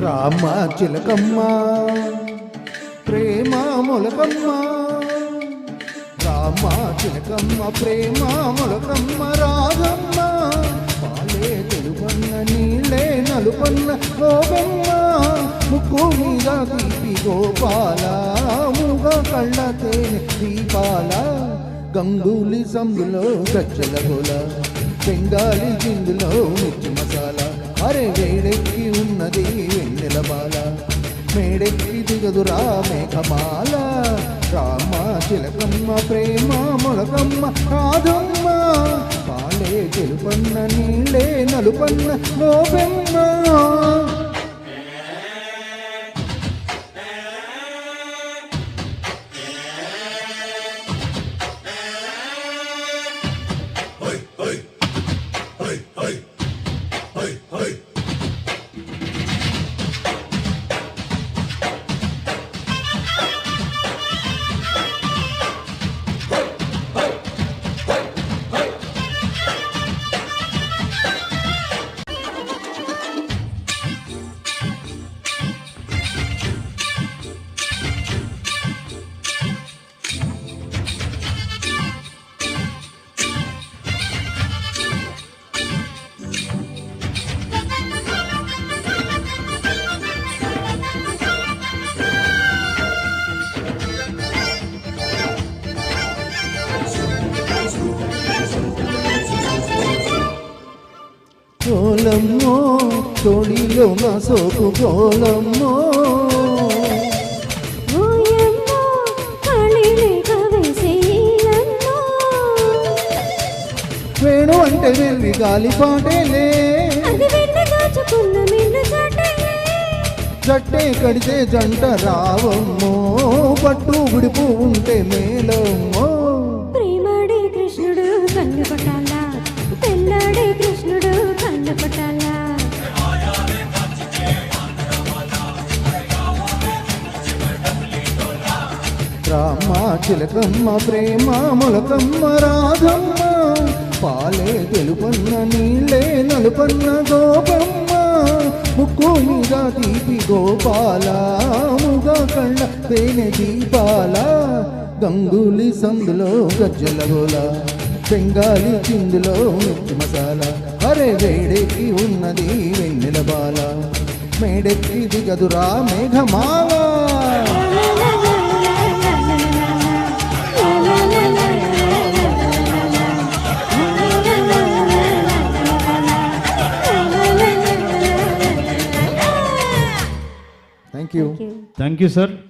రామ చిలకమ్మ ప్రేమ మొలకమ్మ, రామ చిలకమ్మ ప్రేమ మొలకమ్మ రాధమ్మ, పాలే తెలుపన్న నీళ్ళే నలుపన్న గోగమ్మ, ముక్కు మీద తీపి గోపాల, మూగ కళ్ళ తేనె దీపాల, గంగూలి సందులో గచ్చల గోల, బెంగాలీ జిందులో మిర్చి మసాలా, అరే వేడెక్కి ఉన్నది వెన్నెల బాల, మేడెక్కి దిగదురా మేఘమాల, రామ చిలకమ్మ ప్రేమ మొలకమ్మ రాధమ్మ, పాలే తెలుపన్న నీళ్ళే నలుపన్న గోపెమ్మ. గోలమ్మో తొడిలో నా సోకు గోలమ్మో, వేణు అంటే వెళ్ళి గాలి పాటేలే, జట్టే కడితే జంట రావమ్మో, పట్టు విడిపు ఉంటే మేలమ్మో, ప్రేమాడే కృష్ణుడు కన్ను పట్టాలా, పెళ్ళాడే కృష్ణుడు కన్ను పట్టాలా, రామ చిలకమ్మ ప్రేమ మొలకమ్మ రాధమ్మ, పాలే తెలుపన్న నీళ్ళే నలుపన్న గోపమ్మ, ముక్కు మీద తీపి గోపాల, ముగ కళ్ళ తేనె దీపాల, గంగూలి సందులో గజ్జల గోల, బెంగాలీ చిందులో మిర్చి మసాలా, అరే వేడెక్కి ఉన్నది వెన్నెల బాల, మేడెక్కి దిగదురా Meghamala. Thank you. Thank you, sir.